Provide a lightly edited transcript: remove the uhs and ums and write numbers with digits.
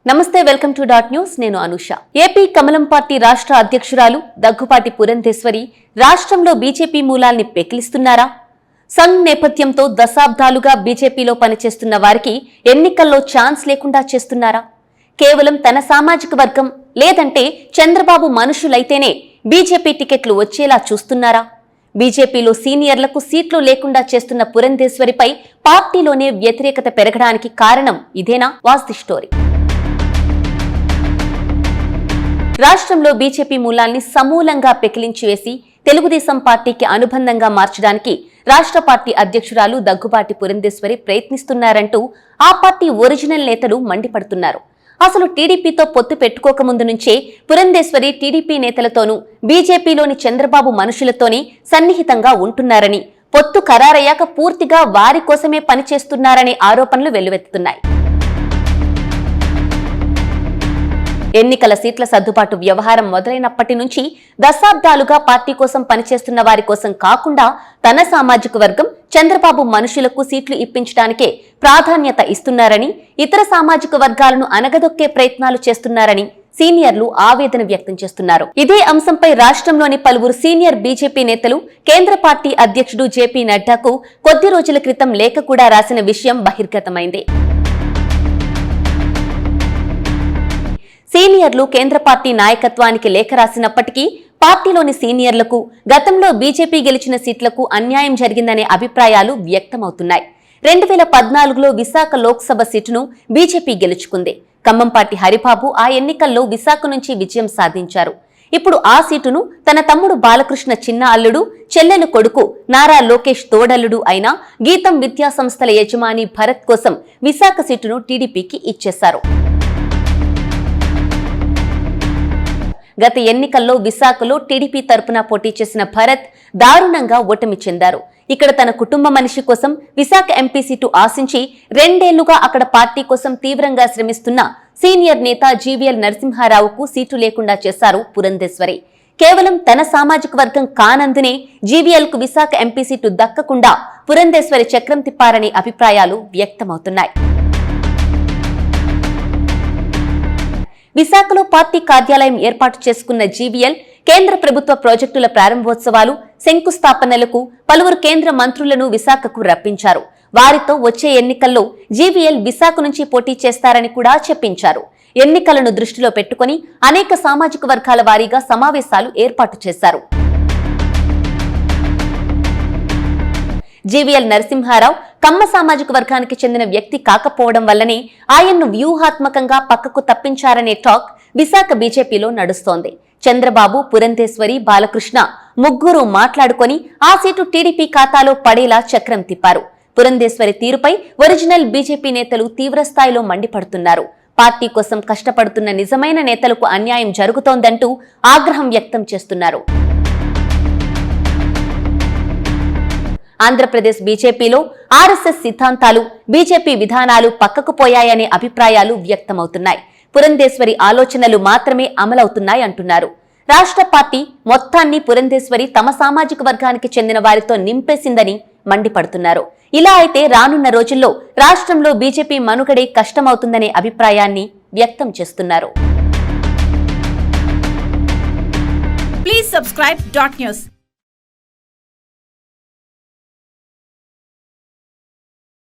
నమస్తే, welcome to dot news. నేను Anusha. AP కమలం పార్టీ రాష్ట్ర అధ్యక్షురాలు దగ్గుపాటి పురంధేశ్వరి రాష్ట్రంలో బీజేపీ మూలాల్ని పెకిలిస్తున్నారా? సంఘ్ నేపథ్యంతో దశాబ్దాలుగా బీజేపీలో పనిచేస్తున్న వారికి ఎన్నికల్లో ఛాన్స్ లేకుండా చేస్తున్నారా? కేవలం తన సామాజిక వర్గం లేదంటే చంద్రబాబు మనుషులైతేనే బీజేపీ టికెట్లు వచ్చేలా చూస్తున్నారా? బీజేపీలో సీనియర్లకు సీట్లు లేకుండా చేస్తున్న పురంధేశ్వరిపై పార్టీలోనే వ్యతిరేకత పెరగడానికి కారణం ఇదేనా? Watch the story. రాష్ట్రంలో బీజేపీ మూలాల్ని సమూలంగా పెకిలించి వేసి తెలుగుదేశం పార్టీకి అనుబంధంగా మార్చడానికి రాష్ట్ర పార్టీ అధ్యక్షురాలు దగ్గుబాటి పురంధేశ్వరి ప్రయత్నిస్తున్నారంటూ ఆ పార్టీ ఒరిజినల్ నేతలు మండిపడుతున్నారు. అసలు టీడీపీతో పొత్తు పెట్టుకోకముందు నుంచే పురంధేశ్వరి టీడీపీ నేతలతోనూ బీజేపీలోని చంద్రబాబు మనుషులతోని సన్నిహితంగా ఉంటున్నారని, పొత్తు ఖరారయ్యాక పూర్తిగా వారి కోసమే పనిచేస్తున్నారనే ఆరోపణలు వెల్లువెత్తుతున్నాయి. ఎన్నికల సీట్ల సర్దుబాటు వ్యవహారం మొదలైనప్పటి నుంచి దశాబ్దాలుగా పార్టీ కోసం పనిచేస్తున్న వారి కోసం కాకుండా తన సామాజిక వర్గం చంద్రబాబు మనుషులకు సీట్లు ఇప్పించడానికే ప్రాధాన్యత ఇస్తున్నారని, ఇతర సామాజిక వర్గాలను అనగదొక్కే ప్రయత్నాలు చేస్తున్నారని సీనియర్లు ఆవేదన వ్యక్తం చేస్తున్నారు. ఇదే అంశంపై రాష్ట్రంలోని పలువురు సీనియర్ బీజేపీ నేతలు కేంద్ర పార్టీ అధ్యక్షుడు జేపీ నడ్డాకు కొద్ది రోజుల క్రితం లేఖ కూడా రాసిన విషయం బహిర్గతమైంది. సీనియర్లు కేంద్ర పార్టీ నాయకత్వానికి లేఖ రాసినప్పటికీ పార్టీలోని సీనియర్లకు గతంలో బీజేపీ గెలిచిన సీట్లకు అన్యాయం జరిగిందనే అభిప్రాయాలు వ్యక్తమవుతున్నాయి. 2014లో విశాఖ లోక్సభ సీటును బీజేపీ గెలుచుకుంది. ఖమ్మంపాటి హరిబాబు ఆ ఎన్నికల్లో విశాఖ నుంచి విజయం సాధించారు. ఇప్పుడు ఆ సీటును తన తమ్ముడు బాలకృష్ణ చిన్న అల్లుడు, చెల్లెలు కొడుకు నారా లోకేష్ తోడల్లుడు అయిన గీతం విద్యా సంస్థల యజమాని భరత్ కోసం విశాఖ సీటును టీడీపీకి ఇచ్చేశారు. గత ఎన్నికల్లో విశాఖలో టీడీపీ తరపున పోటీ చేసిన భరత్ దారుణంగా ఓటమి చెందారు. ఇక్కడ తన కుటుంబ మనిషి కోసం విశాఖ ఎంపీ సీటు ఆశించి 2 ఏళ్లుగా అక్కడ పార్టీ కోసం తీవ్రంగా శ్రమిస్తున్న సీనియర్ నేత జీవీఎల్ నరసింహారావుకు సీటు లేకుండా చేశారు పురంధేశ్వరి. కేవలం తన సామాజిక వర్గం కానందునే జీవీఎల్ కు విశాఖ ఎంపీ సీటు దక్కకుండా పురంధేశ్వరి చక్రం తిప్పారనే అభిప్రాయాలు వ్యక్తమవుతున్నాయి. విశాఖలో పార్టీ కార్యాలయం ఏర్పాటు చేసుకున్న జీవీఎల్ కేంద్ర ప్రభుత్వ ప్రాజెక్టుల ప్రారంభోత్సవాలు, శంకుస్థాపనలకు పలువురు కేంద్ర మంత్రులను విశాఖకు రప్పించారు. వారితో వచ్చే ఎన్నికల్లో జీవీఎల్ విశాఖ నుంచి పోటీ చేస్తారని కూడా చెప్పించారు. ఎన్నికలను దృష్టిలో పెట్టుకుని అనేక సామాజిక వర్గాల వారీగా సమావేశాలు ఏర్పాటు చేశారు. జీవీఎల్ నరసింహారావు కమ్మ సామాజిక వర్గానికి చెందిన వ్యక్తి కాకపోవడం వల్లనే ఆయన్ను వ్యూహాత్మకంగా పక్కకు తప్పించారనే టాక్ విశాఖ బీజేపీలో నడుస్తోంది. చంద్రబాబు, పురంధేశ్వరి, బాలకృష్ణ ముగ్గురు మాట్లాడుకొని ఆ సీటు టీడీపీ ఖాతాలో పడేలా చక్రం తిప్పారు. పురంధేశ్వరి తీరుపై ఒరిజినల్ బీజేపీ నేతలు తీవ్రస్థాయిలో మండిపడుతున్నారు. పార్టీ కోసం కష్టపడుతున్న నిజమైన నేతలకు అన్యాయం జరుగుతోందంటూ ఆగ్రహం వ్యక్తం చేస్తున్నారు. ఆంధ్రప్రదేశ్ బీజేపీలో ఆర్ఎస్ఎస్ సిద్ధాంతాలు, బీజేపీ విధానాలు పక్కకు పోయాయనే అభిప్రాయాలు వ్యక్తమవుతున్నాయి. పురంధేశ్వరి ఆలోచనలు మాత్రమే అమలవుతున్నాయి అంటున్నారు. రాష్ట్ర పార్టీ మొత్తాన్ని పురంధేశ్వరి తమ సామాజిక వర్గానికి చెందిన వారితో నింపేసిందని మండిపడుతున్నారు. ఇలా అయితే రానున్న రోజుల్లో రాష్ట్రంలో బీజేపీ మనుగడే కష్టమవుతుందనే అభిప్రాయాన్ని వ్యక్తం చేస్తున్నారు. Please subscribe .news.